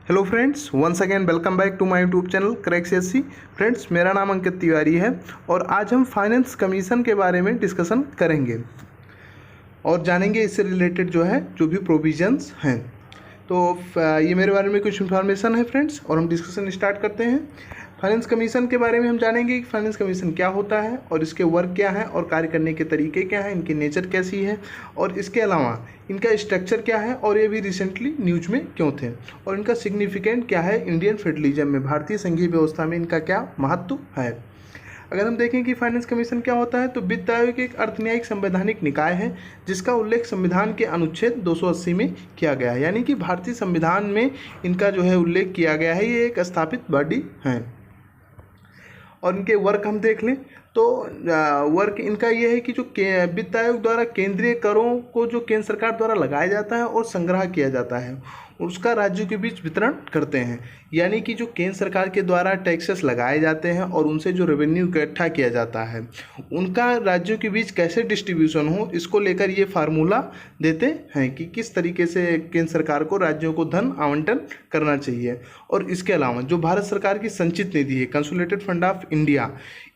Hello friends, once again welcome back to my YouTube channel crack CSC. Friends, मेरा नाम अंकित तिवारी है और आज हम फाइनेंस कमीशन के बारे में डिस्कशन करेंगे और जानेंगे इससे रिलेटेड जो भी प्रोविजंस हैं। तो ये मेरे बारे में कुछ इन्फॉर्मेशन है फ्रेंड्स, और हम डिस्कशन स्टार्ट करते हैं। फाइनेंस कमीशन के बारे में हम जानेंगे कि फाइनेंस कमीशन क्या होता है और इसके वर्क क्या है और कार्य करने के तरीके क्या हैं, इनकी नेचर कैसी है और इसके अलावा इनका स्ट्रक्चर क्या है और ये भी रिसेंटली न्यूज में क्यों थे और इनका सिग्निफिकेंट क्या है इंडियन फेडरलिज्म में, भारतीय संघीय व्यवस्था में इनका क्या महत्व है। अगर हम देखें कि फाइनेंस कमीशन क्या होता है तो वित्त आयोग एक अर्थन्यायिक संवैधानिक निकाय है जिसका उल्लेख संविधान के अनुच्छेद 280 में किया गया है, यानी कि भारतीय संविधान में इनका उल्लेख किया गया है। ये एक स्थापित बॉडी है और इनके वर्क हम देख लें तो वर्क इनका ये है कि जो वित्त आयोग द्वारा केंद्रीय करों को जो केंद्र सरकार द्वारा लगाया जाता है और संग्रह किया जाता है उसका राज्यों के बीच वितरण करते हैं, यानी कि जो केंद्र सरकार के द्वारा टैक्सेस लगाए जाते हैं और उनसे जो रेवेन्यू इकट्ठा किया जाता है उनका राज्यों के बीच कैसे डिस्ट्रीब्यूशन हो, इसको लेकर ये फार्मूला देते हैं कि किस तरीके से केंद्र सरकार को राज्यों को धन आवंटन करना चाहिए। और इसके अलावा जो भारत सरकार की संचित निधि है, कंसोलिडेटेड फंड ऑफ इंडिया,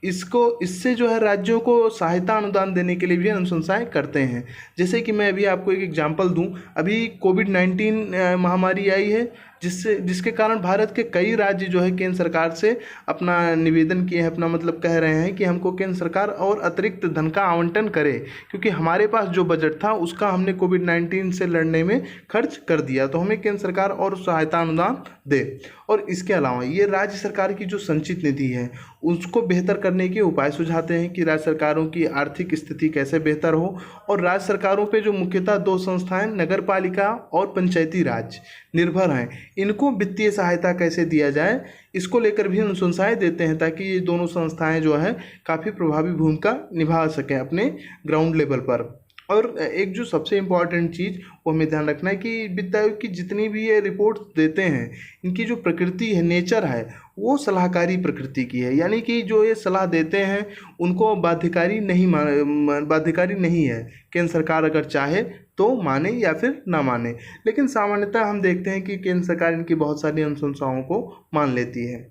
इससे राज्योयों को सहायता अनुदान देने के लिए भी अनुशंसाएं करते हैं। जैसे कि मैं अभी आपको एक एग्जांपल दूं, अभी कोविड-19 महामारी आई है जिसके कारण भारत के कई राज्य केंद्र सरकार से अपना निवेदन किए हैं, अपना मतलब कह रहे हैं कि हमको केंद्र सरकार और अतिरिक्त धन का आवंटन करे, क्योंकि हमारे पास जो बजट था उसका हमने कोविड-19 से लड़ने में खर्च कर दिया, तो हमें केंद्र सरकार और सहायता अनुदान दे। और इसके अलावा ये राज्य सरकार की जो संचित निधि है उसको बेहतर करने के उपाय सुझाते हैं कि राज्य सरकारों की आर्थिक स्थिति कैसे बेहतर हो। और राज्य सरकारों पे जो मुख्यतः दो संस्थाएं नगर पालिका और पंचायती राज निर्भर हैं, इनको वित्तीय सहायता कैसे दिया जाए इसको लेकर भी अनुशंसाएं देते हैं, ताकि ये दोनों संस्थाएं काफ़ी प्रभावी भूमिका निभा सकें अपने ग्राउंड लेवल पर। और एक जो सबसे इम्पॉर्टेंट चीज़ वो हमें ध्यान रखना है कि वित्त आयोग की जितनी भी ये रिपोर्ट देते हैं इनकी जो प्रकृति है, नेचर है, वो सलाहकारी प्रकृति की है, यानी कि जो ये सलाह देते हैं उनको बाध्यकारी नहीं है। केंद्र सरकार अगर चाहे तो माने या फिर ना माने, लेकिन सामान्यतः हम देखते हैं कि केंद्र सरकार इनकी बहुत सारी अनुशंसाओं को मान लेती है।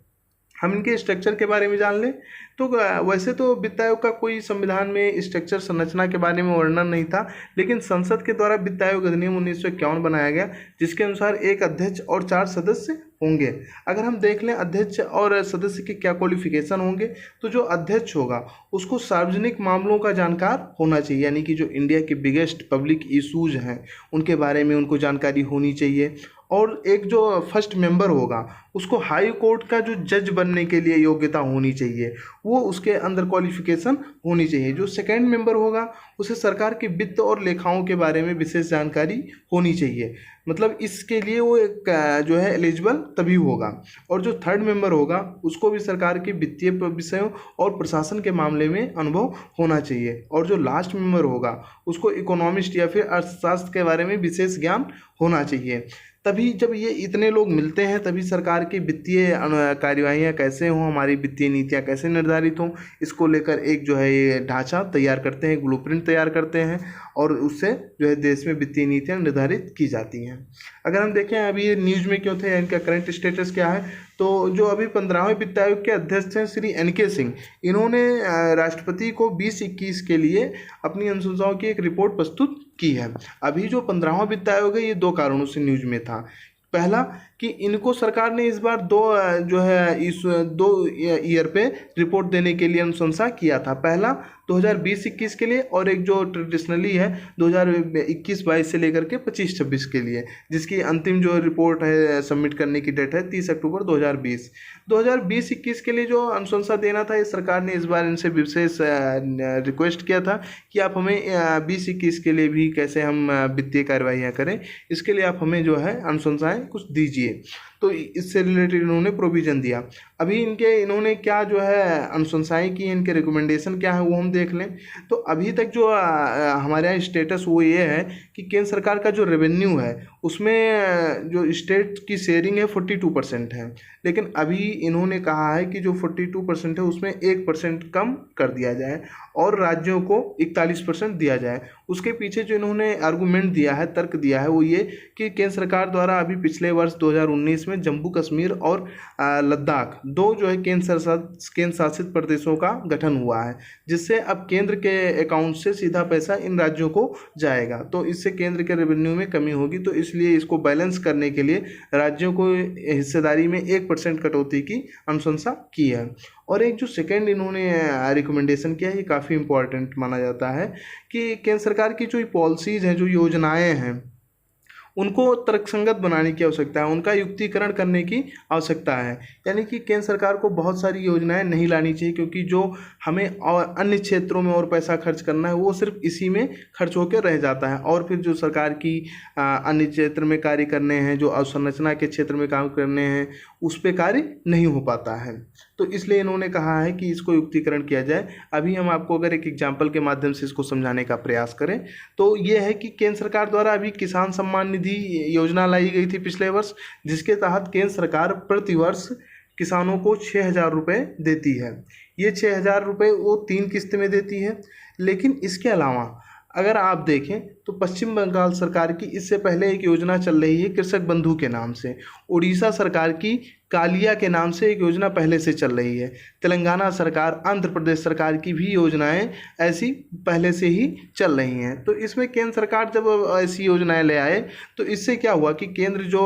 हम इनके स्ट्रक्चर के बारे में जान लें तो वैसे तो वित्त आयोग का कोई संविधान में स्ट्रक्चर संरचना के बारे में वर्णन नहीं था, लेकिन संसद के द्वारा वित्त आयोग अधिनियम 1951 बनाया गया जिसके अनुसार एक अध्यक्ष और 4 सदस्य होंगे। अगर हम देख लें अध्यक्ष और सदस्य के क्या क्वालिफिकेशन होंगे, तो जो अध्यक्ष होगा उसको सार्वजनिक मामलों का जानकार होना चाहिए, यानी कि जो इंडिया के बिगेस्ट पब्लिक इशूज हैं उनके बारे में उनको जानकारी होनी चाहिए। और एक जो फर्स्ट मेंबर होगा उसको हाई कोर्ट का जो जज बनने के लिए योग्यता होनी चाहिए, वो उसके अंदर क्वालिफिकेशन होनी चाहिए। जो सेकंड मेंबर होगा उसे सरकार के वित्त और लेखाओं के बारे में विशेष जानकारी होनी चाहिए, मतलब इसके लिए वो एक एलिजिबल तभी होगा। और जो थर्ड मेंबर होगा उसको भी सरकार के वित्तीय विषयों और प्रशासन के मामले में अनुभव होना चाहिए। और जो लास्ट मेंबर होगा उसको इकोनॉमिस्ट या फिर अर्थशास्त्र के बारे में विशेष ज्ञान होना चाहिए। तभी जब ये इतने लोग मिलते हैं तभी सरकार की वित्तीय कार्यवाहियाँ कैसे हों, हमारी वित्तीय नीतियाँ कैसे निर्धारित हों, इसको लेकर एक ये ढांचा तैयार करते हैं, ब्लूप्रिंट तैयार करते हैं और उससे देश में वित्तीय नीतियाँ निर्धारित की जाती हैं। अगर हम देखें अभी ये न्यूज़ में क्यों थे, इनका करंट स्टेटस क्या है, तो जो अभी 15वें वित्त आयोग के अध्यक्ष हैं श्री NK सिंह, इन्होंने राष्ट्रपति को 2021 के लिए अपनी अनुशंसाओं की एक रिपोर्ट प्रस्तुत की है। अभी जो 15वां वित्त आयोग है ये 2 कारणों से न्यूज में था। पहला कि इनको सरकार ने इस बार 2 ईयर पे रिपोर्ट देने के लिए अनुशंसा किया था। पहला 2020-21 के लिए और एक जो ट्रेडिशनली है 2021-22 से लेकर के 25-26 के लिए, जिसकी अंतिम जो रिपोर्ट है सबमिट करने की डेट है 30 अक्टूबर 2020। 2020-21 के लिए जो अनुशंसा देना था, ये सरकार ने इस बार इनसे विशेष रिक्वेस्ट किया था कि आप हमें 20-21 के लिए भी कैसे हम वित्तीय कार्यवाहियाँ करें, इसके लिए आप हमें अनुशंसाएँ कुछ दीजिए। तो इससे रिलेटेड इन्होंने प्रोविज़न दिया। अभी इन्होंने क्या जो है अनुशंसाएं की हैं, इनके रिकमेंडेशन क्या है वो हम देख लें। तो अभी तक जो हमारे यहाँ स्टेटस वो ये है कि केंद्र सरकार का जो रेवेन्यू है उसमें जो स्टेट की शेयरिंग है 42% है, लेकिन अभी इन्होंने कहा है कि जो 42% है उसमें 1% कम कर दिया जाए और राज्यों को 41% दिया जाए। उसके पीछे जो इन्होंने आर्गूमेंट दिया है, तर्क दिया है, वो ये कि केंद्र सरकार द्वारा अभी पिछले वर्ष 2019 में जम्मू कश्मीर और लद्दाख दो जो है केंद्र शासित प्रदेशों का गठन हुआ है, जिससे अब केंद्र के अकाउंट से सीधा पैसा इन राज्यों को जाएगा। तो इससे केंद्र के रेवेन्यू में कमी होगी, तो इसलिए इसको बैलेंस करने के लिए राज्यों को हिस्सेदारी में 1% कटौती की अनुशंसा की है। और एक जो सेकेंड इन्होंने रिकमेंडेशन किया है, ये काफ़ी इंपॉर्टेंट माना जाता है कि केंद्र सरकार की जो पॉलिसीज़ हैं, जो योजनाएं हैं, उनको तर्कसंगत बनाने की आवश्यकता है, उनका युक्तिकरण करने की आवश्यकता है। यानी कि केंद्र सरकार को बहुत सारी योजनाएं नहीं लानी चाहिए, क्योंकि जो हमें और अन्य क्षेत्रों में और पैसा खर्च करना है वो सिर्फ इसी में खर्च होकर रह जाता है, और फिर जो सरकार की अन्य क्षेत्र में कार्य करने हैं, जो अवसंरचना के क्षेत्र में काम करने हैं, उस पर कार्य नहीं हो पाता है। तो इसलिए इन्होंने कहा है कि इसको युक्तिकरण किया जाए। अभी हम आपको अगर एक एग्जाम्पल के माध्यम से इसको समझाने का प्रयास करें तो ये है कि केंद्र सरकार द्वारा अभी किसान सम्मान निधि योजना लाई गई थी पिछले वर्ष, जिसके तहत केंद्र सरकार प्रति वर्ष किसानों को 6,000 रुपये देती है। ये 6,000 रुपये वो 3 किस्त में देती है। लेकिन इसके अलावा अगर आप देखें तो पश्चिम बंगाल सरकार की इससे पहले एक योजना चल रही है कृषक बंधु के नाम से, उड़ीसा सरकार की कालिया के नाम से एक योजना पहले से चल रही है, तेलंगाना सरकार, आंध्र प्रदेश सरकार की भी योजनाएं ऐसी पहले से ही चल रही हैं। तो इसमें केंद्र सरकार जब ऐसी योजनाएं ले आए तो इससे क्या हुआ कि केंद्र जो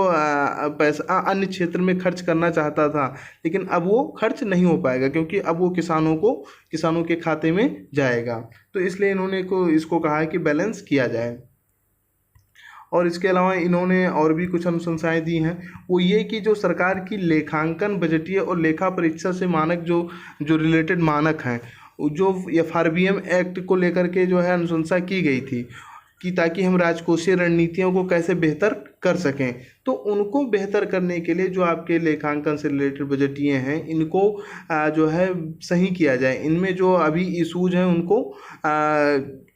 पैसा अन्य क्षेत्र में खर्च करना चाहता था, लेकिन अब वो खर्च नहीं हो पाएगा, क्योंकि अब वो किसानों के खाते में जाएगा। तो इसलिए इन्होंने इसको कहा है कि बैलेंस किया जाए। और इसके अलावा इन्होंने और भी कुछ अनुशंसाएं दी हैं, वो ये कि जो सरकार की लेखांकन, बजटीय और लेखा परीक्षा से मानक जो रिलेटेड मानक हैं, जो FRBM एक्ट को लेकर के जो है अनुशंसा की गई थी कि ताकि हम राजकोषीय रणनीतियों को कैसे बेहतर कर सकें, तो उनको बेहतर करने के लिए जो आपके लेखांकन से रिलेटेड बजटीय हैं, इनको जो है सही किया जाए। इनमें जो अभी इशूज हैं उनको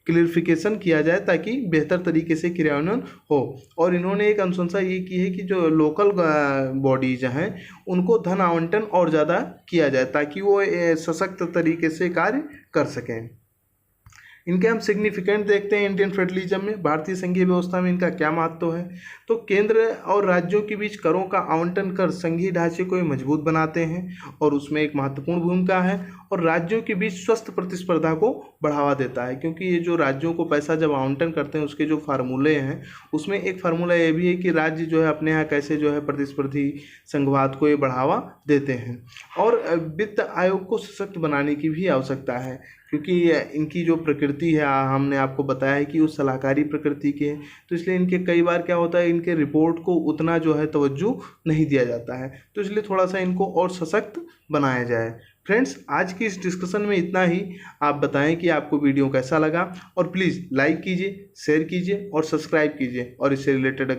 क्लियरिफिकेशन किया जाए ताकि बेहतर तरीके से क्रियान्वयन हो। और इन्होंने एक अनुशंसा ये की है कि जो लोकल बॉडीज हैं उनको धन आवंटन और ज़्यादा किया जाए ताकि वो सशक्त तरीके से कार्य कर सकें। इनके हम सिग्निफिकेंट देखते हैं इंडियन फेडरलिज्म में, भारतीय संघीय व्यवस्था में इनका क्या महत्व है। तो केंद्र और राज्यों के बीच करों का आवंटन कर संघीय ढांचे को मजबूत बनाते हैं और उसमें एक महत्वपूर्ण भूमिका है, और राज्यों के बीच स्वस्थ प्रतिस्पर्धा को बढ़ावा देता है, क्योंकि ये जो राज्यों को पैसा जब आवंटन करते हैं उसके जो फार्मूले हैं, उसमें एक फार्मूला ये भी है कि राज्य जो है अपने यहाँ कैसे जो है प्रतिस्पर्धी संघवाद को ये बढ़ावा देते हैं। और वित्त आयोग को सशक्त बनाने की भी आवश्यकता है, क्योंकि इनकी जो प्रकृति है, हमने आपको बताया है कि वो सलाहकारी प्रकृति के हैं, तो इसलिए इनके कई बार क्या होता है, इनके रिपोर्ट को उतना जो है तवज्जो नहीं दिया जाता है, तो इसलिए थोड़ा सा इनको और सशक्त बनाया जाए। फ्रेंड्स, आज की इस डिस्कशन में इतना ही। आप बताएं कि आपको वीडियो कैसा लगा, और प्लीज़ लाइक कीजिए, शेयर कीजिए और सब्सक्राइब कीजिए, और इससे रिलेटेड